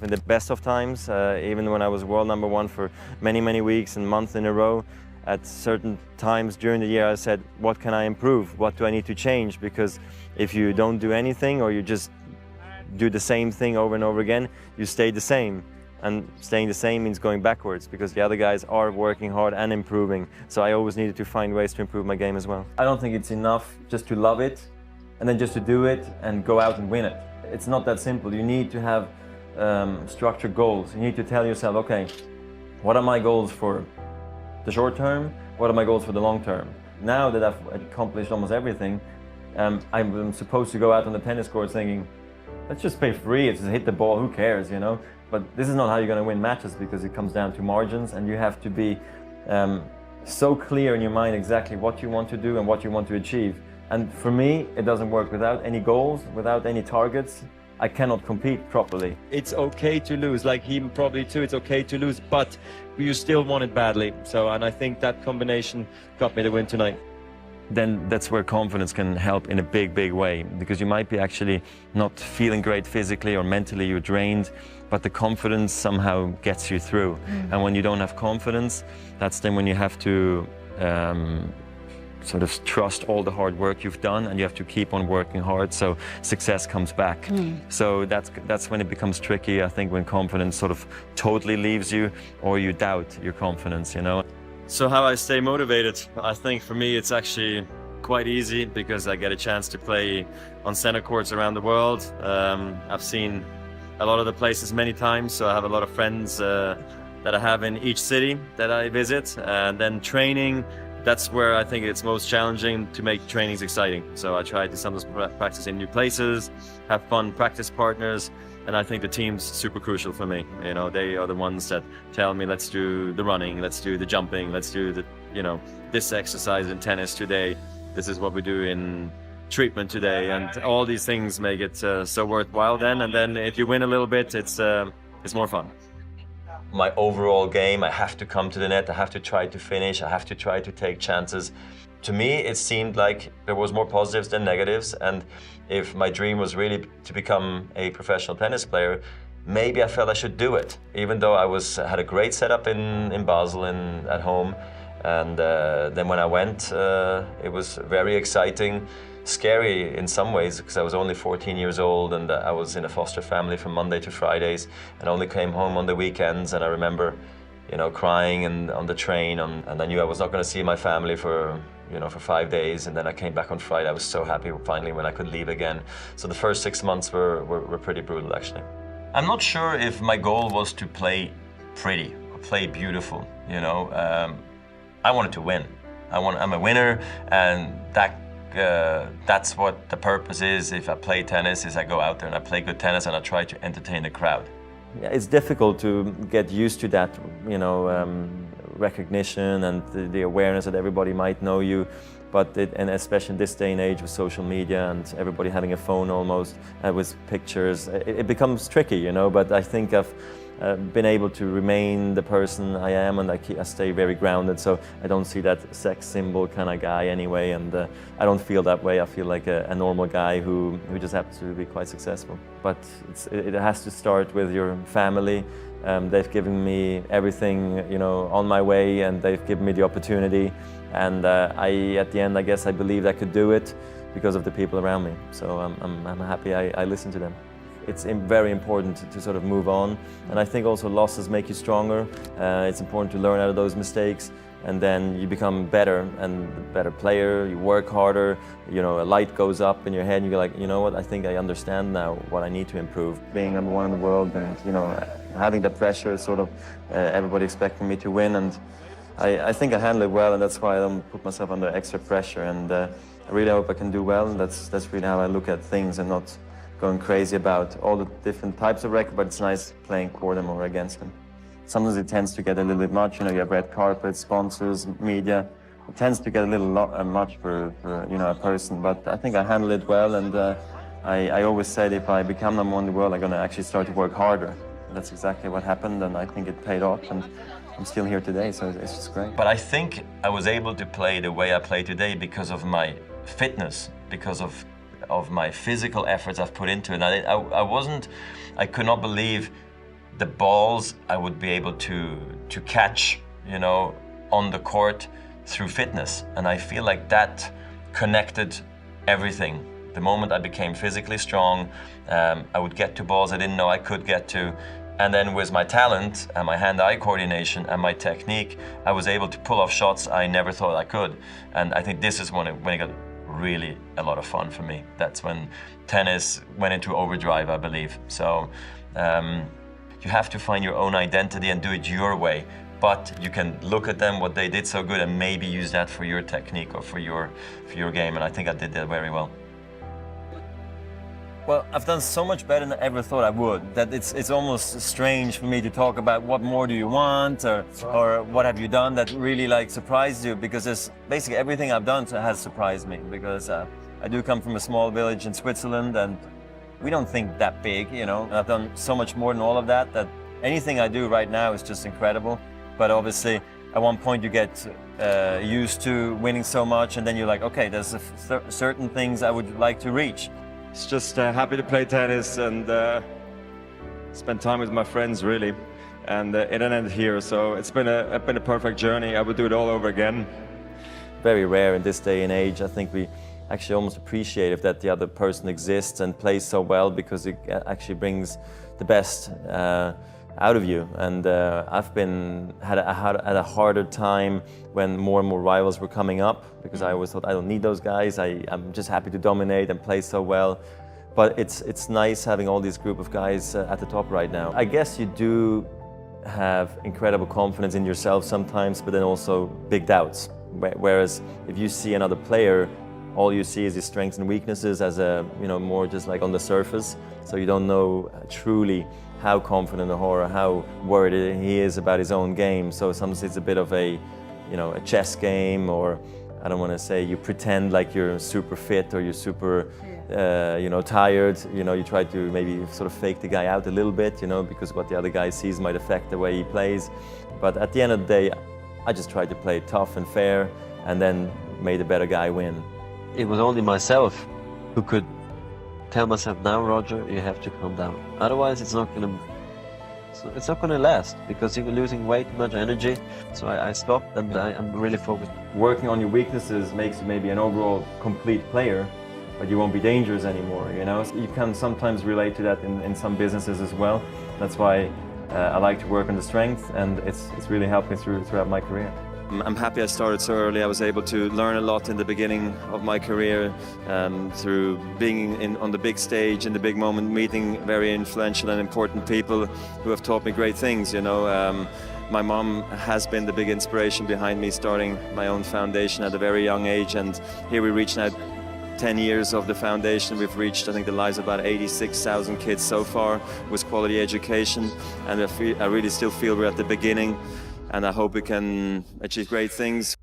In the best of times, even when I was world #1 for many weeks and months in a row, at certain times during the year I said, what can I improve? What do I need to change? Because if you don't do anything or you just do the same thing over and over again, you stay the same. And staying the same means going backwards because the other guys are working hard and improving. So I always needed to find ways to improve my game as well. I don't think it's enough just to love it and then just to do it and go out and win it. It's not that simple. You need to have structured goals. You need to tell yourself, okay, what are my goals for the short term? What are my goals for the long term? Now that I've accomplished almost everything, I'm supposed to go out on the tennis court thinking, let's just play free, it's just hit the ball, who cares, you know? But this is not how you're going to win matches because it comes down to margins and you have to be so clear in your mind exactly what you want to do and what you want to achieve. And for me, it doesn't work without any goals, without any targets. I cannot compete properly. It's okay to lose, like him probably too, it's okay to lose, but you still want it badly. So, and I think that combination got me the win tonight. Then that's where confidence can help in a big way, because you might be actually not feeling great physically or mentally, you're drained, but the confidence somehow gets you through. And when you don't have confidence, that's then when you have to sort of trust all the hard work you've done and you have to keep on working hard so success comes back. So that's when it becomes tricky, I think, when confidence sort of totally leaves you or you doubt your confidence, you know. So how I stay motivated, I think for me it's actually quite easy because I get a chance to play on center courts around the world. I've seen a lot of the places many times, so I have a lot of friends that I have in each city that I visit. And then training, that's where I think it's most challenging to make trainings exciting. So I try to sometimes practice in new places, have fun practice partners, and I think the team's super crucial for me. You know, they are the ones that tell me, let's do the running, let's do the jumping, let's do the, you know, this exercise in tennis today. This is what we do in treatment today, and all these things make it so worthwhile then. And then if you win a little bit, it's more fun. My overall game, I have to come to the net, I have to try to finish, I have to try to take chances. To me, it seemed like there was more positives than negatives, and if my dream was really to become a professional tennis player, maybe I felt I should do it. Even though I had a great setup in Basel and at home, and then when I went, it was very exciting. Scary in some ways because I was only 14 years old and I was in a foster family from Monday to Fridays and only came home on the weekends. And I remember, you know, crying on the train, and I knew I was not going to see my family for 5 days. And then I came back on Friday. I was so happy finally when I could leave again. So the first 6 months were pretty brutal, actually. I'm not sure if my goal was to play pretty or play beautiful. You know, I wanted to win. I'm a winner, and that's what the purpose is. If I play tennis, is I go out there and I play good tennis and I try to entertain the crowd. Yeah, it's difficult to get used to that, you know, recognition and the awareness that everybody might know you. But and especially in this day and age with social media and everybody having a phone almost with pictures, it becomes tricky, you know. But I think I've been able to remain the person I am, and I stay very grounded, so I don't see that sex symbol kind of guy anyway, and I don't feel that way. I feel like a normal guy who just happens to be quite successful. But it has to start with your family. They've given me everything, you know, on my way, and they've given me the opportunity, and at the end, I guess I believed I could do it because of the people around me. So I'm happy I listened to them. It's very important to sort of move on, and I think also losses make you stronger. It's important to learn out of those mistakes, and then you become better and a better player. You work harder, you know, a light goes up in your head and you're like, you know what, I think I understand now what I need to improve. Being #1 in the world and, you know, having the pressure, sort of everybody expecting me to win, and I think I handle it well, and that's why I don't put myself under extra pressure, and I really hope I can do well, and that's really how I look at things, and not going crazy about all the different types of record, but it's nice playing for them or against them. Sometimes it tends to get a little bit much, you know, you have red carpet, sponsors, media. It tends to get a little much for you know, a person, but I think I handle it well, and I always said if I become #1 in the world, I'm going to actually start to work harder. And that's exactly what happened, and I think it paid off, and I'm still here today, so it's just great. But I think I was able to play the way I play today because of my fitness, because of my physical efforts I've put into it. And I could not believe the balls I would be able to catch, you know, on the court through fitness. And I feel like that connected everything. The moment I became physically strong, I would get to balls I didn't know I could get to. And then with my talent and my hand-eye coordination and my technique, I was able to pull off shots I never thought I could. And I think this is when it got really a lot of fun for me. That's when tennis went into overdrive, I believe. So you have to find your own identity and do it your way. But you can look at them, what they did so good, and maybe use that for your technique or for your game. And I think I did that very well. Well, I've done so much better than I ever thought I would, that it's almost strange for me to talk about what more do you want or what have you done that really like surprised you, because there's basically everything I've done has surprised me, because I do come from a small village in Switzerland and we don't think that big, you know. And I've done so much more than all of that, that anything I do right now is just incredible. But obviously, at one point you get used to winning so much, and then you're like, okay, there's certain things I would like to reach. It's just happy to play tennis and spend time with my friends, really. And it ended here, so it's been a perfect journey. I would do it all over again. Very rare in this day and age. I think we actually almost appreciate if that the other person exists and plays so well, because it actually brings the best out of you. And I've had a harder time when more and more rivals were coming up, because I always thought I don't need those guys. I'm just happy to dominate and play so well. But it's nice having all these group of guys at the top right now. I guess you do have incredible confidence in yourself sometimes, but then also big doubts. Whereas if you see another player, all you see is his strengths and weaknesses as more just like on the surface. So you don't know truly how confident or how worried he is about his own game. So sometimes it's a bit of a chess game, or I don't want to say you pretend like you're super fit or you're super, tired. You try to maybe sort of fake the guy out a little bit, because what the other guy sees might affect the way he plays. But at the end of the day, I just tried to play tough and fair, and then made the better guy win. It was only myself who could tell myself, now, Roger, you have to calm down. Otherwise, it's not gonna last, because you're losing way too much energy. So I stopped, and I'm really focused. Working on your weaknesses makes you maybe an overall complete player, but you won't be dangerous anymore. So you can sometimes relate to that in some businesses as well. That's why I like to work on the strength, and it's really helped me throughout my career. I'm happy I started so early. I was able to learn a lot in the beginning of my career through being on the big stage, in the big moment, meeting very influential and important people who have taught me great things. My mom has been the big inspiration behind me starting my own foundation at a very young age, and here we reach now 10 years of the foundation. We've reached, I think, the lives of about 86,000 kids so far with quality education, and I really still feel we're at the beginning. And I hope we can achieve great things.